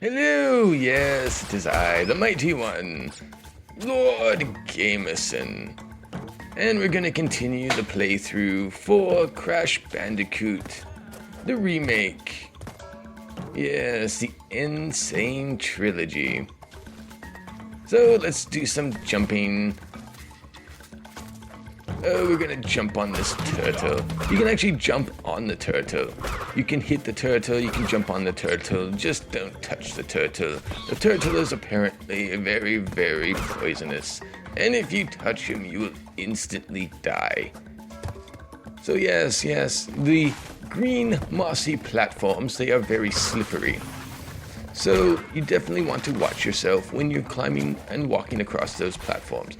Hello, yes, it is I, the mighty one, Lord Gamerson. And we're gonna continue the playthrough for Crash Bandicoot, the remake. Yes, the Insane Trilogy. So let's do some jumping. Oh, we're gonna jump on this turtle. You can actually jump on the turtle. You can hit the turtle, you can jump on the turtle, just don't touch the turtle. The turtle is apparently very, very poisonous. And if you touch him, you will instantly die. So yes, the green mossy platforms, they are very slippery. So you definitely want to watch yourself when you're climbing and walking across those platforms.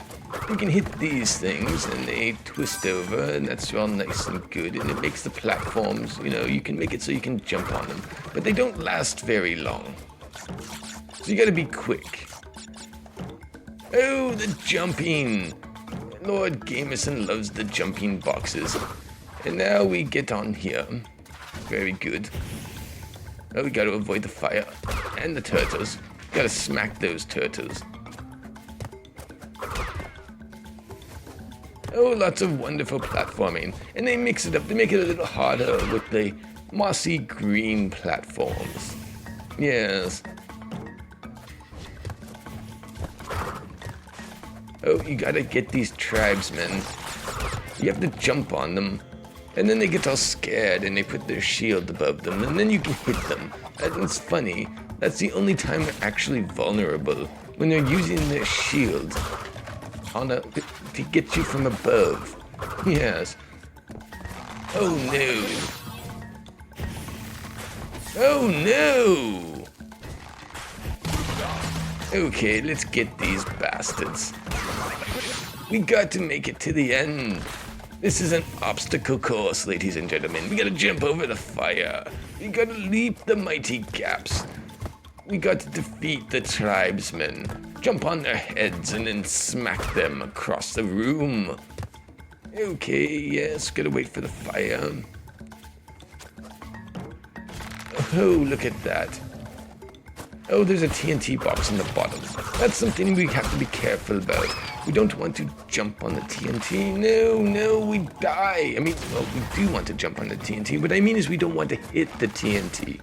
You can hit these things and they twist over, and that's all nice and good, and it makes the platforms, you can make it so you can jump on them, but they don't last very long. So you gotta be quick. Oh, the jumping! Lord Gamerson loves the jumping boxes. And now we get on here. Very good. Oh, we gotta avoid the fire and the turtles. Gotta smack those turtles. Oh, lots of wonderful platforming. And they mix it up. They make it a little harder with the mossy green platforms. Yes. Oh, you gotta get these tribesmen. You have to jump on them. And then they get all scared and they put their shield above them. And then you can hit them. And it's funny. That's the only time they're actually vulnerable. When they're using their shield to get you from above. Yes. Oh no. Oh no. Okay, let's get these bastards. We got to make it to the end. This is an obstacle course, ladies and gentlemen. We gotta jump over the fire. We gotta leap the mighty gaps. We got to defeat the tribesmen, jump on their heads, and then smack them across the room. Okay, yes, gotta wait for the fire. Oh, look at that. Oh, there's a TNT box in the bottom. That's something we have to be careful about. We don't want to jump on the TNT. No, we die. I mean, well, we do want to jump on the TNT. What I mean is we don't want to hit the TNT.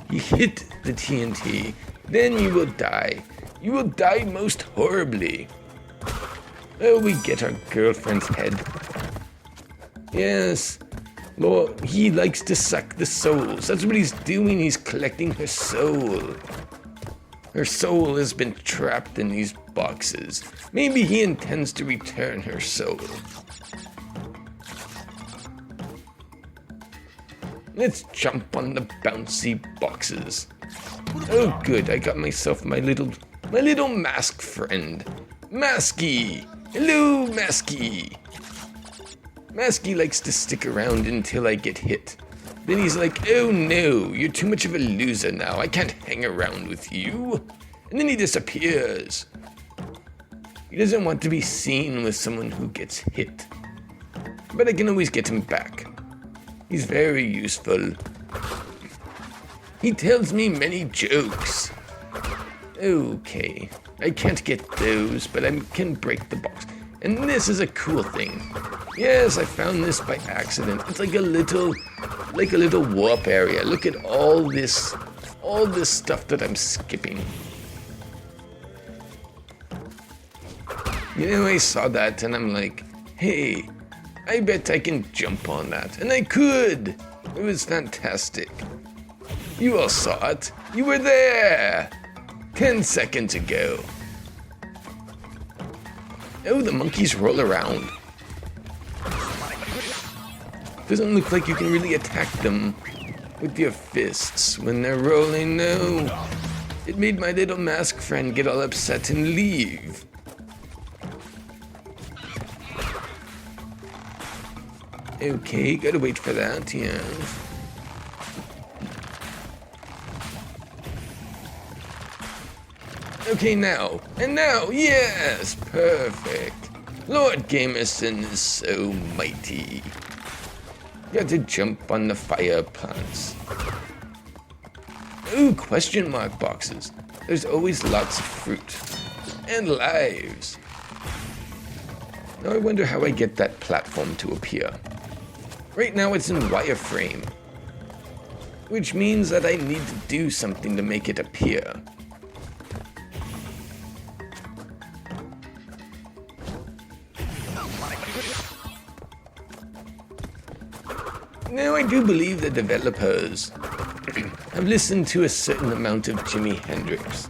You hit the TNT, then you will die. You will die most horribly. Oh, we get our girlfriend's head. Yes. Lord, he likes to suck the souls. That's what he's doing. He's collecting her soul. Her soul has been trapped in these boxes. Maybe he intends to return her soul. Let's jump on the bouncy boxes. Oh good, I got myself my little mask friend. Masky! Hello, Masky! Masky likes to stick around until I get hit. Then he's like, oh no, you're too much of a loser now. I can't hang around with you. And then he disappears. He doesn't want to be seen with someone who gets hit. But I can always get him back. He's very useful. He tells me many jokes. Okay, I can't get those, but I can break the box. And this is a cool thing. Yes, I found this by accident. It's like a little warp area. Look at all this stuff that I'm skipping. I saw that and I'm like, hey, I bet I can jump on that. And I could. It was fantastic. You all saw it. You were there 10 seconds ago. Oh, the monkeys roll around. Doesn't look like you can really attack them with your fists when they're rolling. No. It made my little mask friend get all upset and leave. Okay, gotta wait for that, yeah. Okay, now. And now, yes, perfect. Lord Gamerson is so mighty. Got to jump on the fire plants. Ooh, question mark boxes. There's always lots of fruit. And lives. Now I wonder how I get that platform to appear. Right now it's in wireframe, which means that I need to do something to make it appear. Now I do believe the developers have listened to a certain amount of Jimi Hendrix.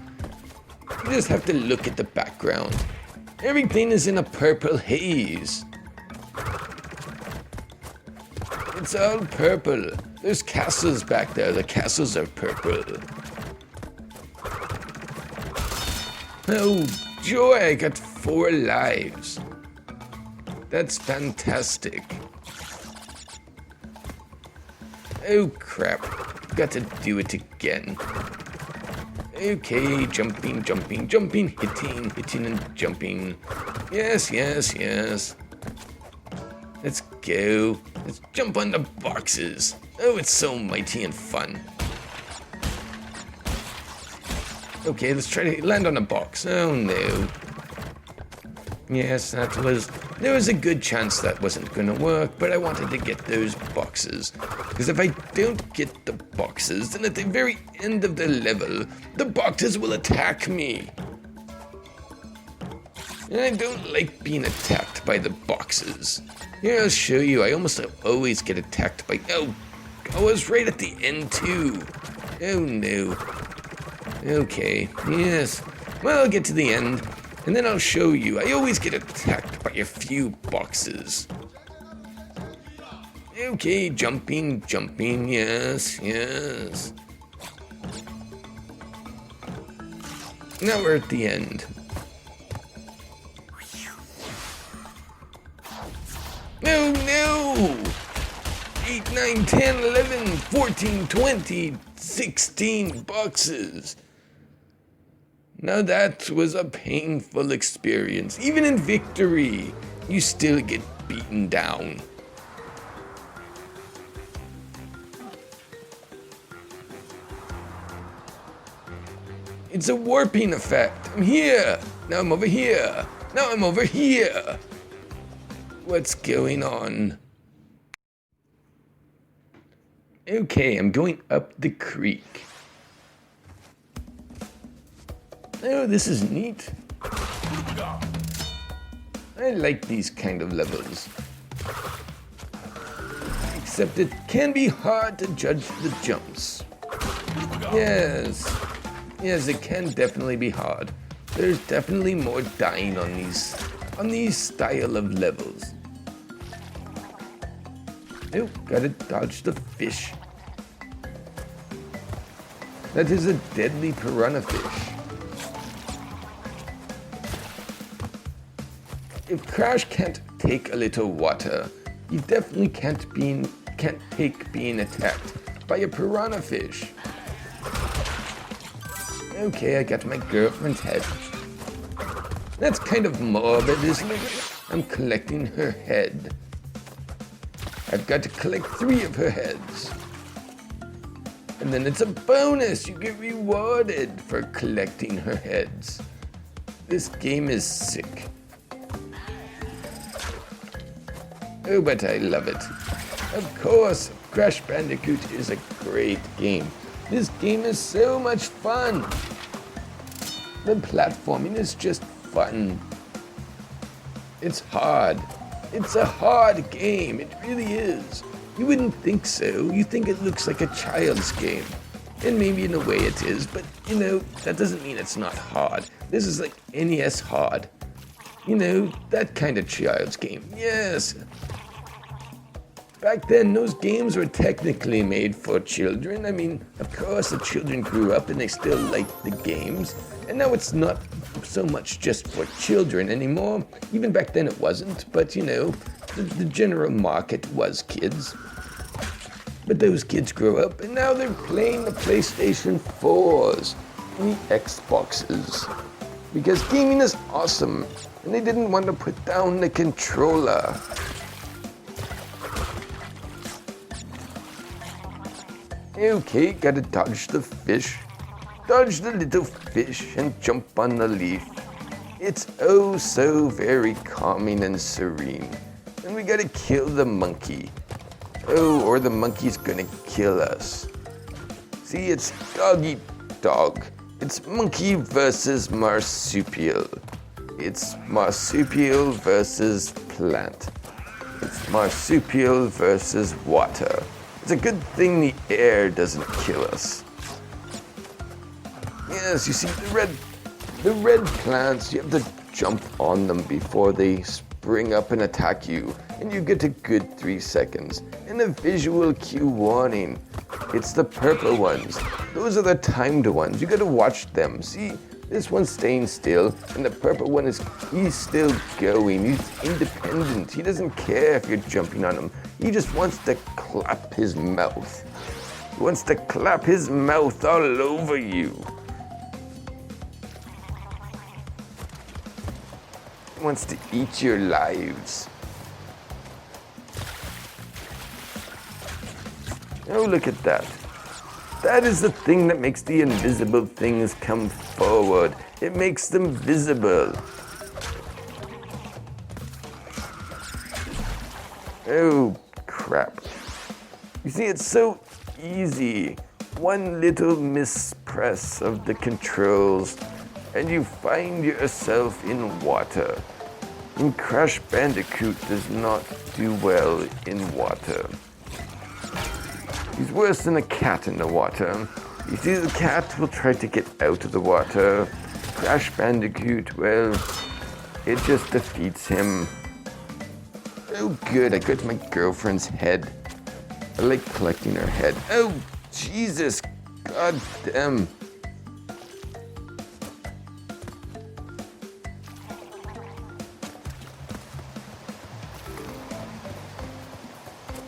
You just have to look at the background. Everything is in a purple haze. It's all purple. There's castles back there. The castles are purple. Oh joy, I got 4 lives. That's fantastic. Oh crap, got to do it again. Okay, jumping, jumping, jumping, hitting, hitting and jumping. Yes, yes, yes. Let's go. Let's jump on the boxes. Oh, it's so mighty and fun. Okay, let's try to land on a box. Oh no. Yes, there was a good chance that wasn't gonna work, but I wanted to get those boxes. Because if I don't get the boxes, then at the very end of the level, the boxes will attack me. And I don't like being attacked by the boxes. Here, I'll show you, I almost always get attacked by, oh, I was right at the end too. Oh no. Okay, yes. Well, I'll get to the end. And then I'll show you, I always get attacked by a few boxes. Okay, jumping, jumping, yes, yes. Now we're at the end. No, no! 8, 9, 10, 11, 14, 20, 16 boxes. Now that was a painful experience. Even in victory, you still get beaten down. It's a warping effect. I'm here. Now I'm over here. Now I'm over here. What's going on? Okay, I'm going up the creek. Oh, this is neat. I like these kind of levels. Except it can be hard to judge the jumps. Yes. Yes, it can definitely be hard. There's definitely more dying on these style of levels. Oh, gotta dodge the fish. That is a deadly piranha fish. If Crash can't take a little water, he definitely can't take being attacked by a piranha fish. Okay, I got my girlfriend's head. That's kind of morbid, isn't it? I'm collecting her head. I've got to collect 3 of her heads. And then it's a bonus. You get rewarded for collecting her heads. This game is sick. Oh, but I love it. Of course, Crash Bandicoot is a great game. This game is so much fun. The platforming is just fun. It's hard. It's a hard game. It really is. You wouldn't think so. You think it looks like a child's game. And maybe in a way it is, but you know, that doesn't mean it's not hard. This is like NES hard. You know, that kind of child's game. Yes. Back then, those games were technically made for children. I mean, of course, the children grew up and they still liked the games. And now it's not so much just for children anymore. Even back then it wasn't, but you know, the general market was kids. But those kids grew up and now they're playing the PlayStation 4s and the Xboxes. Because gaming is awesome and they didn't want to put down the controller. Okay, gotta dodge the fish. Dodge the little fish and jump on the leaf. It's oh so very calming and serene. And we gotta kill the monkey. Oh, or the monkey's gonna kill us. See, it's dog eat dog. It's monkey versus marsupial. It's marsupial versus plant. It's marsupial versus water. It's a good thing the air doesn't kill us. Yes, you see, the red plants, you have to jump on them before they spring up and attack you, and you get a good 3 seconds. And a visual cue warning. It's the purple ones. Those are the timed ones. You gotta watch them. See, this one's staying still, and the purple one he's still going. He's independent. He doesn't care if you're jumping on him. He just wants to clap his mouth. He wants to clap his mouth all over you. He wants to eat your lives. Oh, look at that. That is the thing that makes the invisible things come forward. It makes them visible. Oh, crap. You see, it's so easy. One little mispress of the controls, and you find yourself in water. And Crash Bandicoot does not do well in water. He's worse than a cat in the water. You see, the cat will try to get out of the water. Crash Bandicoot, well, it just defeats him. Oh, good, I got my girlfriend's head. I like collecting her head. Oh, Jesus, god damn.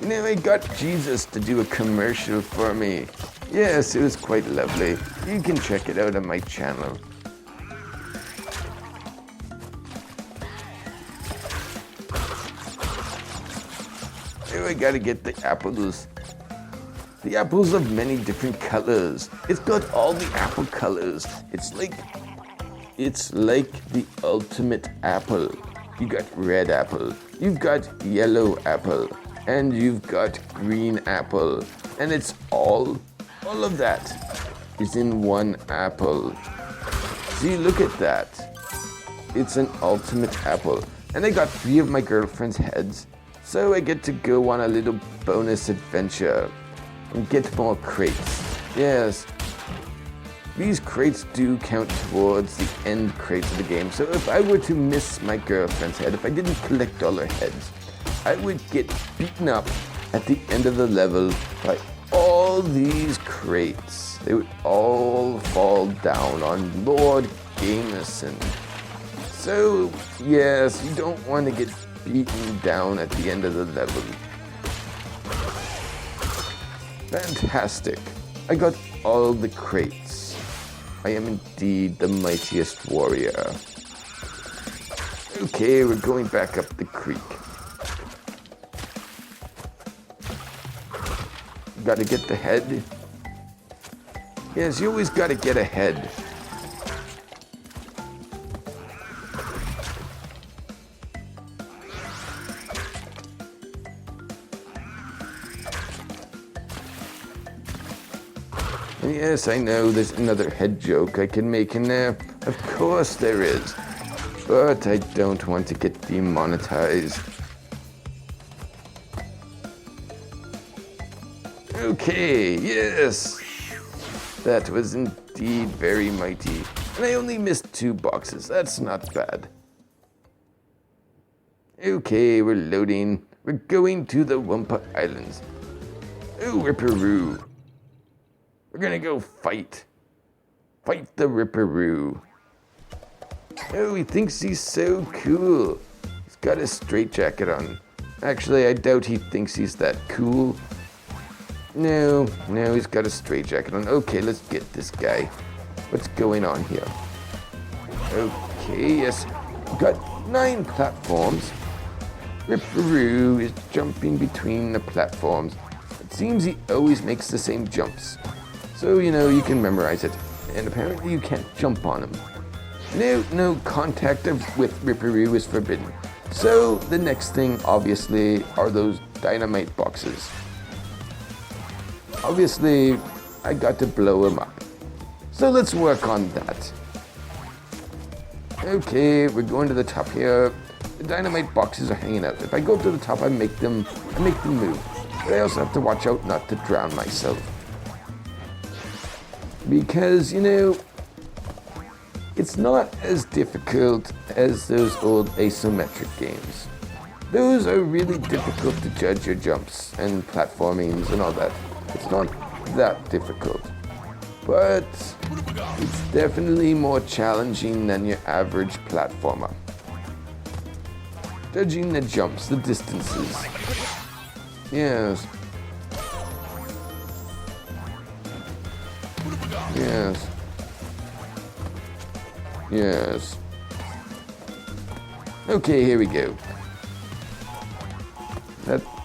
You know, I got Jesus to do a commercial for me. Yes, it was quite lovely. You can check it out on my channel. Oh, I gotta get the apples. The apples of many different colors. It's got all the apple colors. It's like the ultimate apple. You got red apple. You've got yellow apple. And you've got green apple, and it's all of that is in one apple. See, look at that. It's an ultimate apple. And I got 3 of my girlfriend's heads, so I get to go on a little bonus adventure and get more crates. Yes, these crates do count towards the end crates of the game, so if I were to miss my girlfriend's head, if I didn't collect all her heads, I would get beaten up at the end of the level by all these crates. They would all fall down on Lord Gamerson. So, yes, you don't want to get beaten down at the end of the level. Fantastic. I got all the crates. I am indeed the mightiest warrior. Okay, we're going back up the creek. Gotta get the head. Yes, you always gotta get a head. And yes, I know there's another head joke I can make in there. Of course there is. But I don't want to get demonetized. Okay, yes. That was indeed very mighty. And I only missed 2 boxes. That's not bad. Okay, we're loading. We're going to the Wumpa Islands. Oh, Ripperoo. We're gonna go fight. Fight the Ripperoo. Oh, he thinks he's so cool. He's got a straitjacket on. Actually, I doubt he thinks he's that cool. No, he's got a straitjacket on. Okay, let's get this guy. What's going on here? Okay, yes. We've got 9 platforms. Ripperoo is jumping between the platforms. Let's seems he always makes the same jumps. So, you can memorize it. And apparently you can't jump on him. No contact with Ripperoo is forbidden. So the next thing, obviously, are those dynamite boxes. Obviously, I got to blow him up. So let's work on that. Okay, we're going to the top here. The dynamite boxes are hanging out. If I go up to the top, I make them move. But I also have to watch out not to drown myself. Because, it's not as difficult as those old asymmetric games. Those are really difficult to judge your jumps and platformings and all that. It's not that difficult. But it's definitely more challenging than your average platformer. Judging the jumps, the distances. Yes. Yes. Yes. Okay, here we go.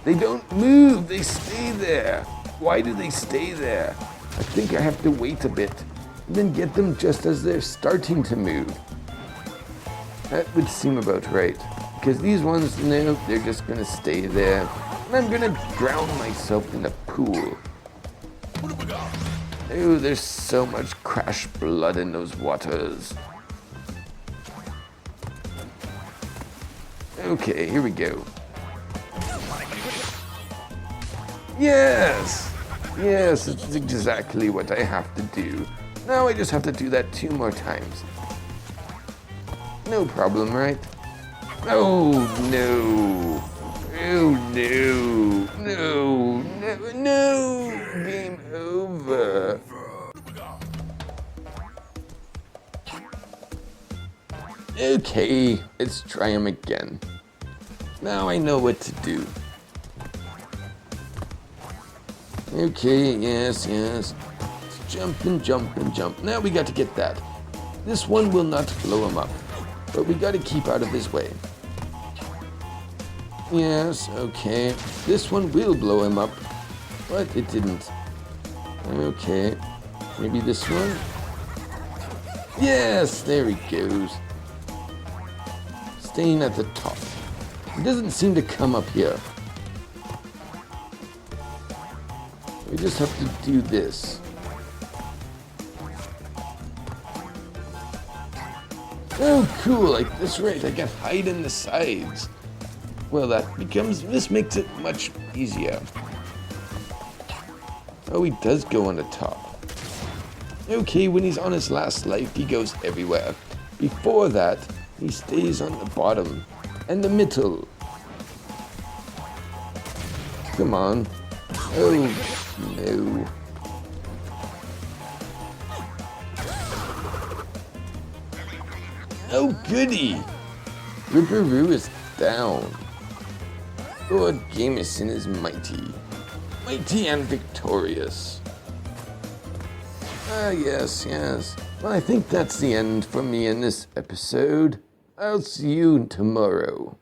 They don't move, they stay there. Why do they stay there? I think I have to wait a bit and then get them just as they're starting to move. That would seem about right. Because these ones, no, they're just gonna stay there. And I'm gonna drown myself in the pool. Oh, there's so much crash blood in those waters. Okay, here we go. Yes! Yes, it's exactly what I have to do. Now I just have to do that 2 more times. No problem, right? Oh, no. Oh, no. No. No. No. Game over. Okay, let's try him again. Now I know what to do. Okay, yes. Let's jump and jump and jump. Now we got to get that. This one will not blow him up, but we got to keep out of his way. Yes, okay. This one will blow him up, but it didn't. Okay, maybe this one? Yes, there he goes. Staying at the top. He doesn't seem to come up here. We just have to do this. Oh, cool, that's right, I can hide in the sides. Well, this makes it much easier. Oh, he does go on the top. Okay, when he's on his last life, he goes everywhere. Before that, he stays on the bottom and the middle. Come on. Oh, no. Oh, goody! Ripperoo is down. Lord Gamerson is mighty. Mighty and victorious. Yes. Well, I think that's the end for me in this episode. I'll see you tomorrow.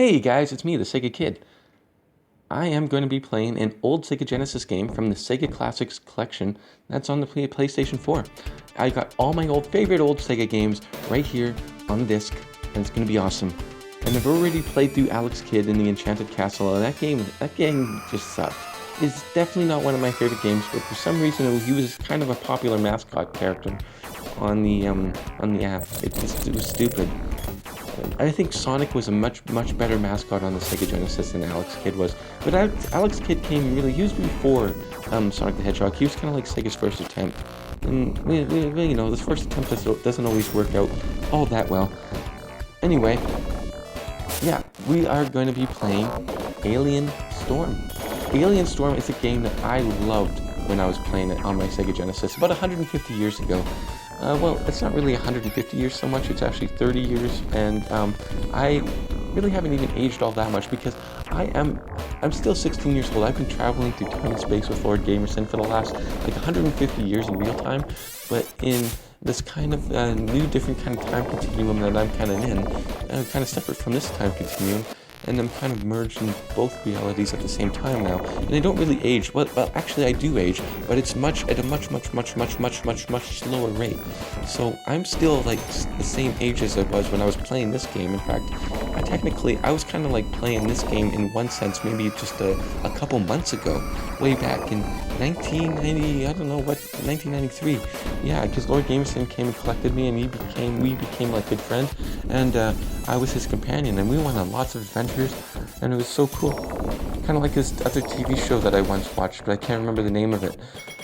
Hey guys, it's me, the Sega Kid. I am going to be playing an old Sega Genesis game from the Sega Classics Collection that's on the PlayStation 4. I got all my favorite old Sega games right here on the disc, and it's going to be awesome. And I've already played through Alex Kidd in the Enchanted Castle, and that game just sucked. It's definitely not one of my favorite games, but for some reason he was kind of a popular mascot character on the app. It was stupid. I think Sonic was a much better mascot on the Sega Genesis than Alex Kidd was. But Alex Kidd he was before Sonic the Hedgehog. He was kind of like Sega's first attempt. And, this first attempt doesn't always work out all that well. Anyway, yeah, we are going to be playing Alien Storm. Alien Storm is a game that I loved when I was playing it on my Sega Genesis about 150 years ago. Well, it's not really 150 years so much, it's actually 30 years, and I really haven't even aged all that much because I'm still 16 years old. I've been traveling through time and space with Lord Gamerson for the last 150 years in real time, but in this kind of new, different kind of time continuum that I'm kind of in, kind of separate from this time continuum. And I'm kind of merged in both realities at the same time now. And I don't really age. Well, actually I do age, but it's at a much slower rate. So I'm still like the same age as I was when I was playing this game. In fact, I was kind of like playing this game in one sense, maybe just a couple months ago, way back in 1993. Yeah, because Lord Gamerson came and collected me, and we became like good friends, and I was his companion, and we went on lots of adventures, and it was so cool. Kind of like this other TV show that I once watched, but I can't remember the name of it.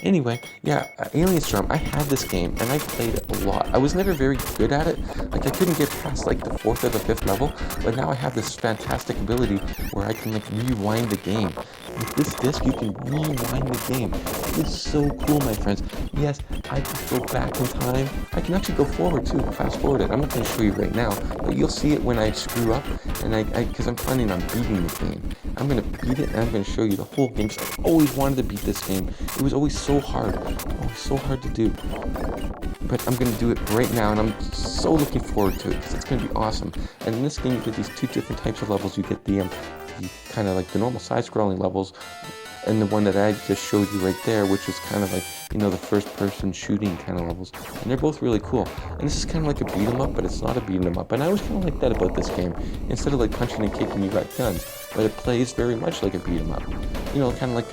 Anyway, yeah, Alien Storm, I had this game, and I played it a lot. I was never very good at it. I couldn't get past the 4th or the 5th level, but now I have this fantastic ability where I can rewind the game. With this disc, you can rewind the game. It's so cool, my friends. Yes, I can go back in time. I can actually go forward too, fast forward it. I'm not going to show you right now, but you'll see it when I screw up, and because I'm planning on beating the game. I'm going to beat it, and I'm going to show you the whole game, because I always wanted to beat this game. It was always so hard to do. But I'm going to do it right now, and I'm so looking forward to it, because it's going to be awesome. And in this game, you get these two different types of levels. You get the kind of like the normal side-scrolling levels, and the one that I just showed you right there, which is kind of like, the first-person shooting kind of levels. And they're both really cool. And this is kind of like a beat-em-up, but it's not a beat-em-up. And I was kind of like that about this game. Instead of punching and kicking, you got guns. But it plays very much like a beat-em-up. Kind of like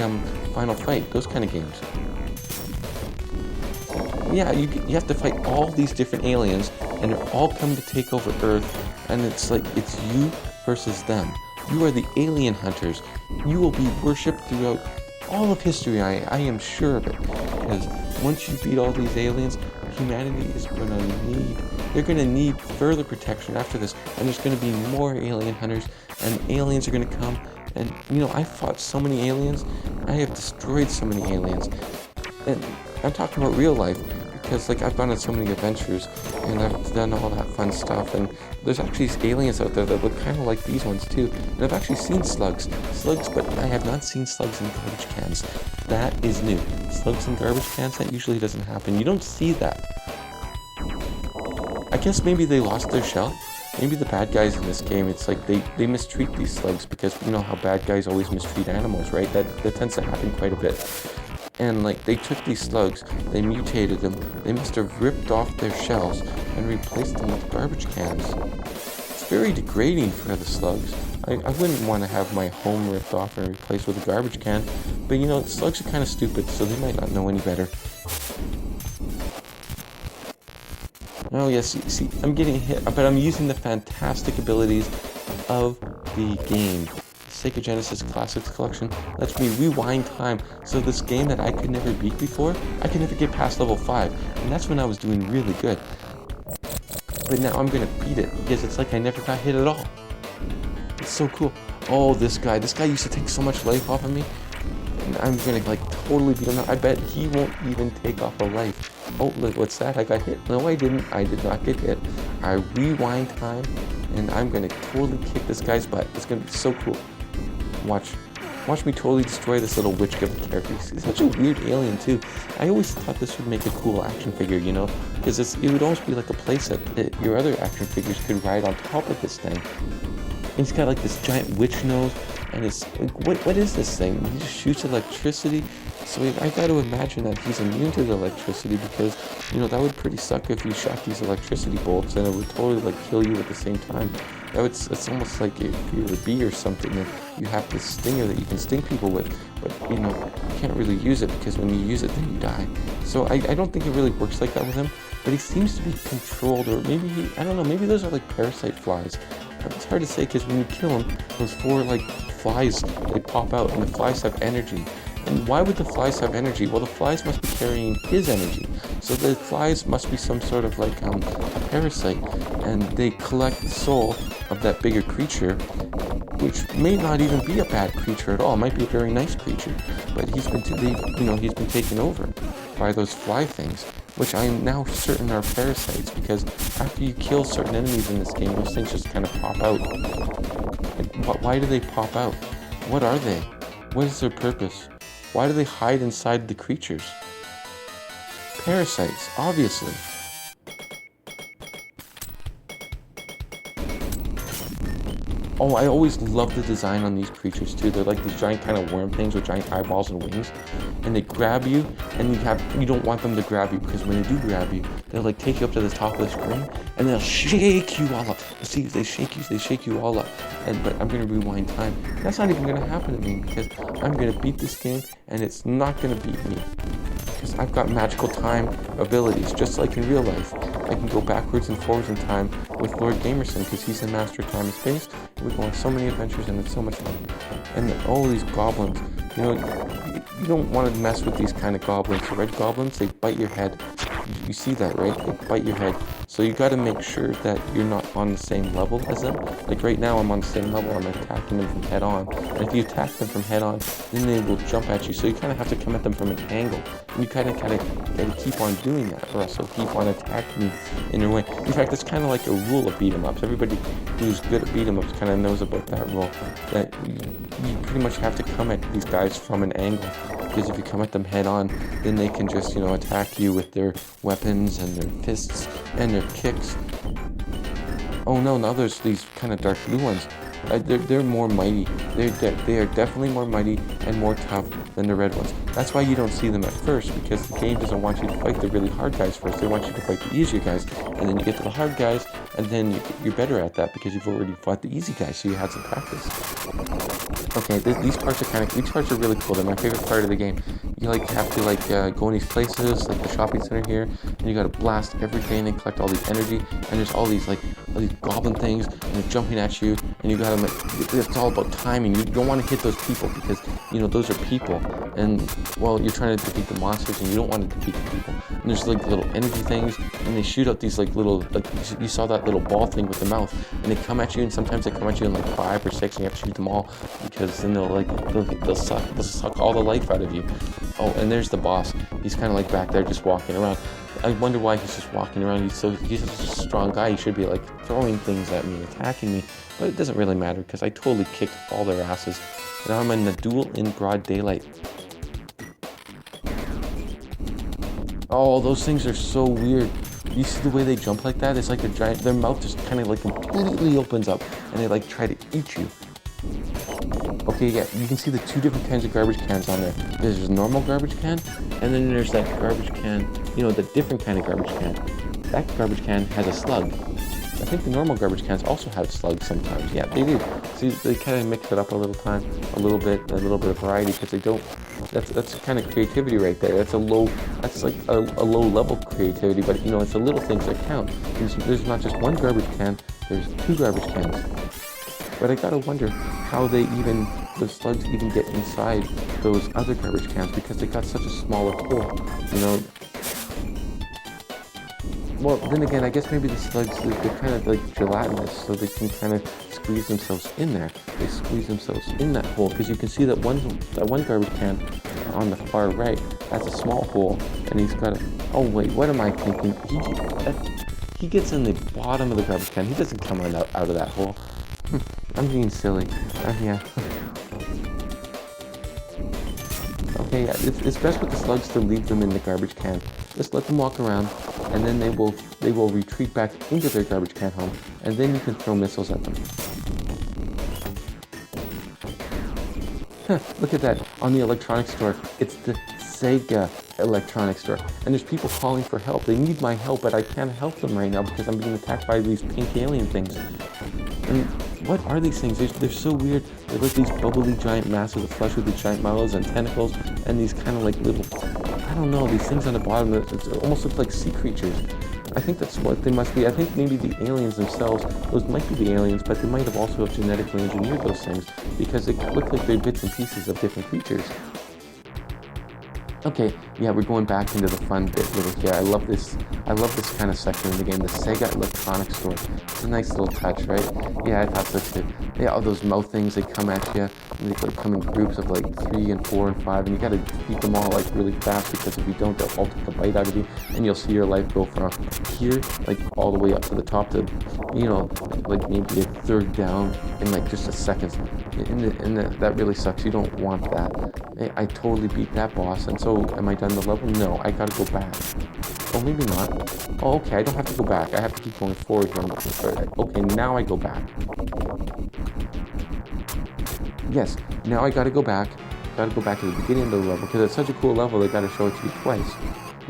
Final Fight, those kind of games. Yeah, you have to fight all these different aliens, and they're all coming to take over Earth, and it's you versus them. You are the alien hunters. You will be worshipped throughout all of history, I am sure of it. Because once you beat all these aliens, humanity is going to need further protection after this. And there's going to be more alien hunters, and aliens are going to come. And, I fought so many aliens. I have destroyed so many aliens. And I'm talking about real life. Because I've gone on so many adventures, and I've done all that fun stuff, and there's actually aliens out there that look kind of like these ones too. And I've actually seen slugs, but I have not seen slugs in garbage cans. That is new. Slugs in garbage cans, that usually doesn't happen. You don't see that. I guess maybe they lost their shell. Maybe the bad guys in this game, it's they mistreat these slugs, because you know how bad guys always mistreat animals, right? That tends to happen quite a bit. And they took these slugs, they mutated them, they must have ripped off their shells and replaced them with garbage cans. It's very degrading for the slugs. I wouldn't want to have my home ripped off and replaced with a garbage can, but slugs are kind of stupid, so they might not know any better. Oh yes, see, I'm getting hit, but I'm using the fantastic abilities of the game. Sega Genesis Classics Collection lets me rewind time, so this game that I could never beat before, I could never get past level 5, and that's when I was doing really good. But now I'm gonna beat it, because it's like I never got hit at all. It's so cool. Oh, this guy used to take so much life off of me, and I'm gonna totally beat him. I bet he won't even take off a life. Oh, look, what's that? I got hit. No, I didn't. I did not get hit. I rewind time, and I'm gonna totally kick this guy's butt. It's gonna be so cool. Watch me totally destroy this little witch character. He's such a weird alien too. I always thought this would make a cool action figure, because it would almost be like a playset that your other action figures could ride on top of this thing. And he's got like this giant witch nose, and it's like, what is this thing? He just shoots electricity. So I got to imagine that he's immune to the electricity, because, you know, that would pretty suck if you shot these electricity bolts and it would totally like kill you at the same time. It's almost like if you're a bee or something and you have this stinger that you can sting people with, but, you know, you can't really use it, because when you use it, then you die. So I don't think it really works like that with him, but he seems to be controlled, or maybe I don't know, maybe those are like parasite flies. It's hard to say, because when you kill him, those 4 like flies, they pop out, and the flies have energy. And why would the flies have energy? Well, the flies must be carrying his energy. So the flies must be some sort of like a parasite, and they collect the soul of that bigger creature, which may not even be a bad creature at all. It might be a very nice creature, but he's been taken over by those fly things, which I am now certain are parasites, because after you kill certain enemies in this game, those things just kind of pop out. Like, why do they pop out? What are they? What is their purpose? Why do they hide inside the creatures? Parasites, obviously. Oh, I always love the design on these creatures too. They're like these giant kind of worm things with giant eyeballs and wings, and they grab you, and you don't want them to grab you, because when they do grab you, they'll like take you up to the top of the screen, and they'll shake you all up. See, they shake you all up. But I'm gonna rewind time. That's not even gonna happen to me, because I'm gonna beat this game, and it's not gonna beat me, because I've got magical time abilities, just like in real life. I can go backwards and forwards in time with Lord Gamerson, because he's the master of time and space. We go on so many adventures, and it's so much fun. And all these goblins, you know, you don't want to mess with these kind of goblins. The red goblins, they bite your head. You see that, right? They bite your head. So you got to make sure that you're not on the same level as them. Like right now, I'm on the same level. I'm attacking them from head on. And if you attack them from head on, then they will jump at you. So you kind of have to come at them from an angle. And you kind of got to keep on doing that, or else they'll keep on attacking you in your way. In fact, it's kind of like a rule of beat 'em ups. Everybody who's good at beat 'em ups kind of knows about that rule. That you pretty much have to come at these guys from an angle. Because if you come at them head on, then they can just, you know, attack you with their weapons and their fists and their kicks. Oh no, now there's these kind of dark blue ones. They're more mighty. They are definitely more mighty and more tough than the red ones. That's why you don't see them at first, because the game doesn't want you to fight the really hard guys first. They want you to fight the easier guys, and then you get to the hard guys, and then you're better at that because you've already fought the easy guys, so you had some practice. Okay, these parts are really cool. They're my favorite part of the game. You have to go in these places, like the shopping center here, and you gotta blast everything and collect all the energy. And there's all these goblin things, and they're jumping at you, and you gotta it's all about timing. You don't want to hit those people, because you know those are people, and well, you're trying to defeat the monsters, and you don't want to defeat the people. And there's like little energy things, and they shoot out these little you saw that little ball thing with the mouth, and they come at you, and sometimes they come at you in 5 or 6, and you have to shoot them all, because then they'll suck all the life out of you. Oh, and there's the boss. He's kind of back there just walking around. I wonder why he's just walking around. He's such a strong guy. He should be throwing things at me, attacking me, but it doesn't really matter, because I totally kicked all their asses. Now I'm in the duel in broad daylight. Oh, those things are so weird. You see the way they jump like that? It's like their mouth just kind of completely opens up, and they try to eat you. Okay, yeah, you can see the 2 different kinds of garbage cans on there. There's a normal garbage can, and then there's that garbage can, the different kind of garbage can. That garbage can has a slug. I think the normal garbage cans also have slugs sometimes. Yeah, they do. See, they kind of mix it up a little bit of variety, because they don't. That's kind of creativity right there. That's like a low level creativity, but it's the little things that count. There's not just one garbage can, there's 2 garbage cans. But I gotta wonder how the slugs even get inside those other garbage cans, because they got such a smaller hole, Well, then again, I guess maybe the slugs, they're kind of gelatinous, so they can kind of squeeze themselves in there. They squeeze themselves in that hole, because you can see that one garbage can on the far right has a small hole, and he's got oh wait, what am I thinking? He gets in the bottom of the garbage can. He doesn't come out of that hole. I'm being silly. Yeah. Okay, yeah, it's best with the slugs to leave them in the garbage can. Just let them walk around, and then they will retreat back into their garbage can home, and then you can throw missiles at them. Look at that on the electronics store. It's the Sega electronics store. And there's people calling for help. They need my help, but I can't help them right now because I'm being attacked by these pink alien things. And what are these things? They're so weird. They're like these bubbly giant masses of flesh with these giant mouths and tentacles and these kind of like little, I don't know, these things on the bottom that almost look like sea creatures. I think that's what they must be. I think maybe the aliens themselves, those might be the aliens, but they might have also genetically engineered those things because they look like they're bits and pieces of different creatures. Okay, yeah, we're going back into the fun bit little here. I love this kind of section of the game, the Sega Electronics Store. It's a nice little touch, right? Yeah, I thought so too. Yeah, all those mouth things, they come at you, and they come in groups of like 3 and 4 and 5, and you gotta beat them all like really fast because if you don't, they'll all take a bite out of you, and you'll see your life go from here, like all the way up to the top to, you know, like maybe a third down in like just a second. That really sucks. You don't want that. I totally beat that boss, and so am I done the level? No, I gotta go back. Oh, maybe not. Oh, okay, I don't have to go back. I have to keep going forward here. Okay, now I go back. Yes, now I gotta go back. Gotta go back to the beginning of the level, because it's such a cool level, they gotta show it to you twice.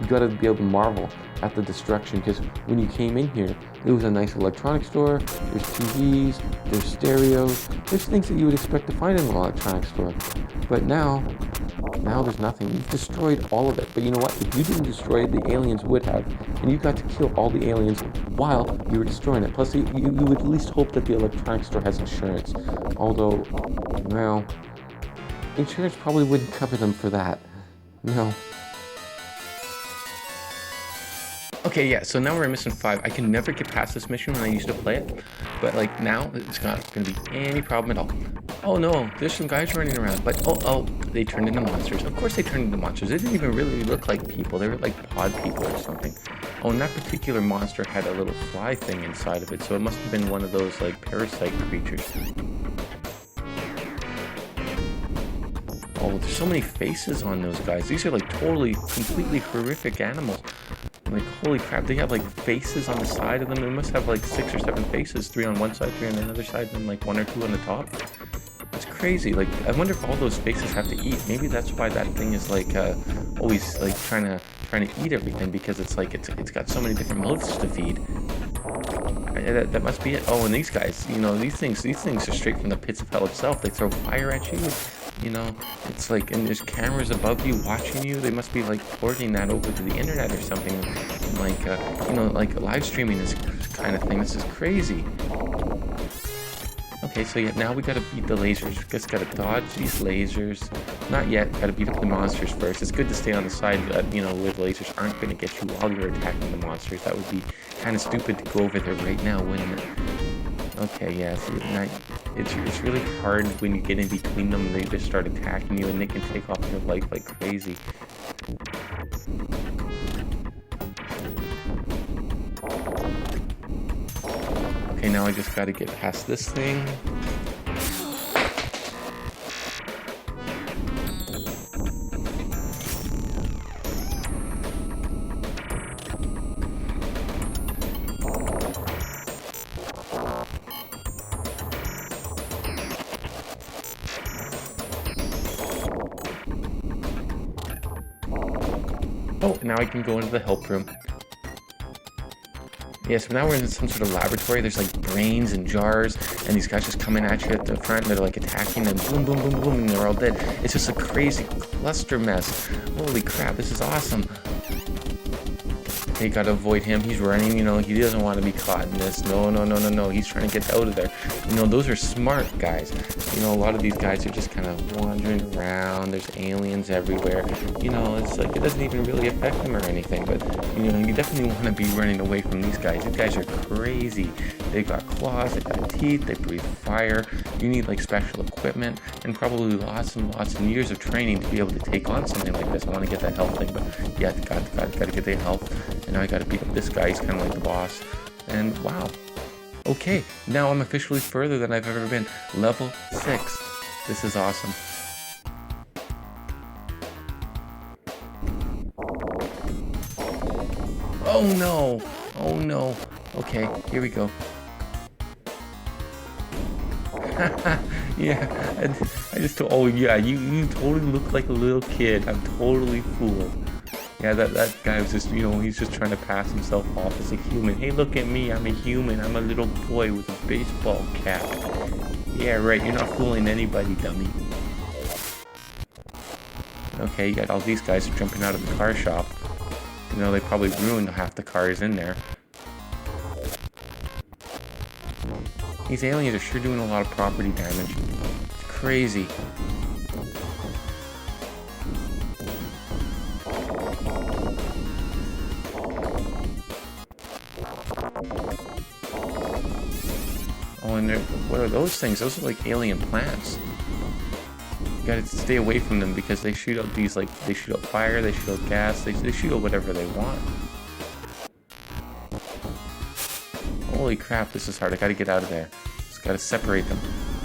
You gotta be able to marvel at the destruction, because when you came in here, it was a nice electronics store, there's TVs, there's stereos, there's things that you would expect to find in an electronics store. But now there's nothing. You've destroyed all of it. But you know what? If you didn't destroy it, the aliens would have. And you got to kill all the aliens while you were destroying it. Plus, you would at least hope that the electronics store has insurance. Although, well, insurance probably wouldn't cover them for that. No. Okay, yeah, so now we're in mission 5. I can never get past this mission when I used to play it, but like now, it's not going to be any problem at all. Oh no, there's some guys running around, but oh, they turned into monsters. Of course they turned into monsters. They didn't even really look like people. They were like pod people or something. Oh, and that particular monster had a little fly thing inside of it, so it must have been one of those like parasite creatures. Oh, there's so many faces on those guys. These are like totally, completely horrific animals. Like, holy crap, they have like faces on the side of them. They must have like 6 or 7 faces, 3 on one side, 3 on the other side, and like 1 or 2 on the top. It's crazy. Like, I wonder if all those faces have to eat. Maybe that's why that thing is like always like trying to eat everything, because it's like it's got so many different mouths to feed. That must be it. Oh, and these guys, you know, these things are straight from the pits of hell itself. They throw fire at you. You know, it's like, and there's cameras above you watching you. They must be like porting that over to the internet or something, and like you know, like live streaming this kind of thing. This is crazy. Okay, so yeah, now we gotta beat the lasers. We just gotta dodge these lasers. Not yet. Gotta beat up the monsters first. It's good to stay on the side, you know, where the lasers aren't gonna get you while you're attacking the monsters. That would be kind of stupid to go over there right now, wouldn't it? Okay, yeah, so it's really hard when you get in between them and they just start attacking you, and they can take off your life like crazy. Okay, now I just gotta get past this thing. Oh, now I can go into the help room. Yeah, so now we're in some sort of laboratory. There's like brains and jars, and these guys just coming at you at the front, and they're like attacking them, boom, boom, boom, boom, and they're all dead. It's just a crazy cluster mess. Holy crap, this is awesome. You gotta avoid him. He's running, you know, he doesn't want to be caught in this. No. He's trying to get out of there. You know, those are smart guys. You know, a lot of these guys are just kind of wandering around. There's aliens everywhere. You know, it's like, it doesn't even really affect them or anything. But, you know, you definitely want to be running away from these guys. These guys are crazy. They've got claws, they've got teeth, they breathe fire. You need like special equipment and probably lots and lots of years of training to be able to take on something like this. I want to get that health thing, but yeah, gotta get the health. And now I gotta beat up this guy. He's kind of like the boss. And wow. Okay, now I'm officially further than I've ever been. Level 6. This is awesome. Oh no! Oh no. Okay, here we go. Yeah, I just told, oh yeah, you totally look like a little kid. I'm totally fooled. Yeah, that guy was just, he's just trying to pass himself off as a human. Hey, look at me, I'm a human. I'm a little boy with a baseball cap. Yeah, right, you're not fooling anybody, dummy. Okay, you got all these guys jumping out of the car shop. They probably ruined half the cars in there. These aliens are sure doing a lot of property damage. It's crazy. Oh, and what are those things? Those are like alien plants. You gotta stay away from them because they shoot out these, like, they shoot out fire, they shoot out gas, they shoot out whatever they want. Holy crap, this is hard. I gotta get out of there. Just gotta separate them.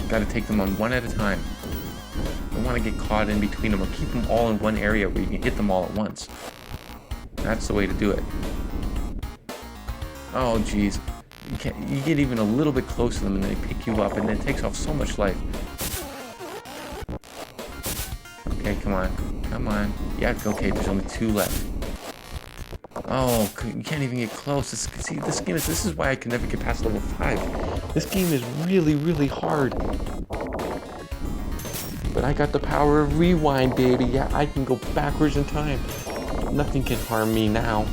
Gotta take them on one at a time. Don't want to get caught in between them, or keep them all in one area where you can hit them all at once. That's the way to do it. Oh jeez. You get even a little bit close to them and they pick you up, and then it takes off so much life. Okay, come on. Come on. Yeah, okay, there's only 2 left. Oh, you can't even get close. See, this is why I can never get past level 5. This game is really, really hard. But I got the power of rewind, baby. Yeah, I can go backwards in time. Nothing can harm me now.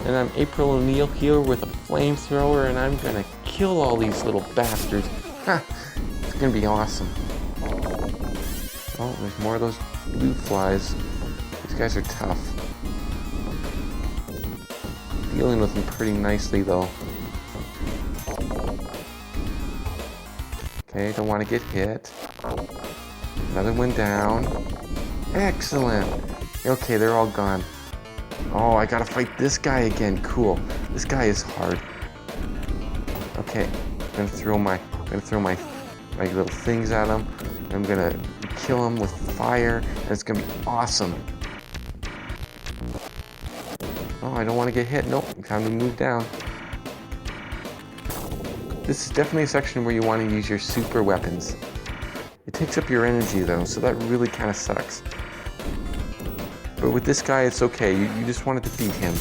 And I'm April O'Neil here with a flamethrower, and I'm gonna kill all these little bastards. Ha! It's gonna be awesome. Oh, there's more of those blue flies. These guys are tough. Dealing with them pretty nicely, though. Okay, don't want to get hit. Another one down. Excellent. Okay, they're all gone. Oh, I gotta fight this guy again. Cool. This guy is hard. Okay, I'm gonna throw my little things at him. I'm gonna kill him with fire, and it's gonna be awesome. Oh, I don't want to get hit. Nope, time to move down. This is definitely a section where you want to use your super weapons. It takes up your energy though, so that really kind of sucks. But with this guy, it's okay. You just want to defeat him.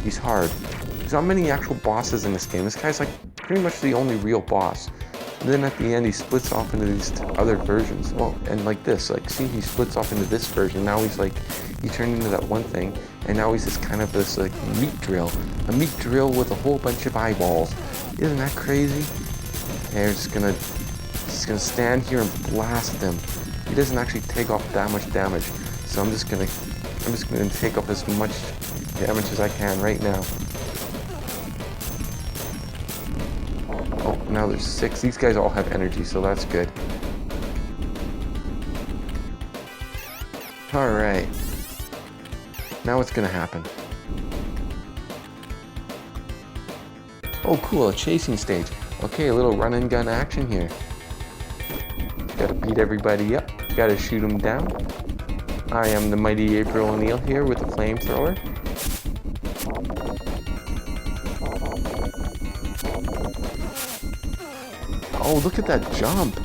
He's hard. There's not many actual bosses in this game. This guy's like pretty much the only real boss. And then at the end, he splits off into these other versions. Well, and like this, like, see, he splits off into this version. Now he's like, he turned into that one thing, and now he's just kind of this like meat drill. A meat drill with a whole bunch of eyeballs. Isn't that crazy? Okay, we're just gonna stand here and blast him. He doesn't actually take off that much damage, so I'm just gonna take off as much damage as I can right now. Oh, now there's 6. These guys all have energy, so that's good. Alright. Now what's gonna happen? Oh cool, a chasing stage. Okay, a little run and gun action here. Gotta beat everybody up. Gotta shoot them down. I am the mighty April O'Neil here with the flamethrower. Oh, look at that jump.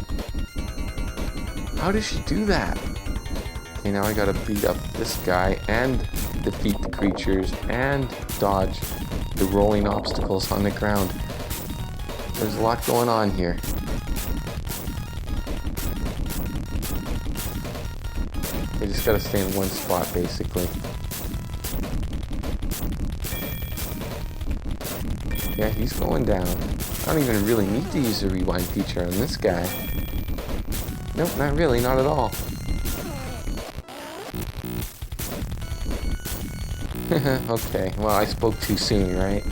How did she do that? Okay, now I gotta beat up this guy and defeat the creatures and dodge the rolling obstacles on the ground. There's a lot going on here. I just gotta stay in one spot, basically. Yeah, he's going down. I don't even really need to use the rewind feature on this guy. Nope, not really, not at all. Okay, well, I spoke too soon, right?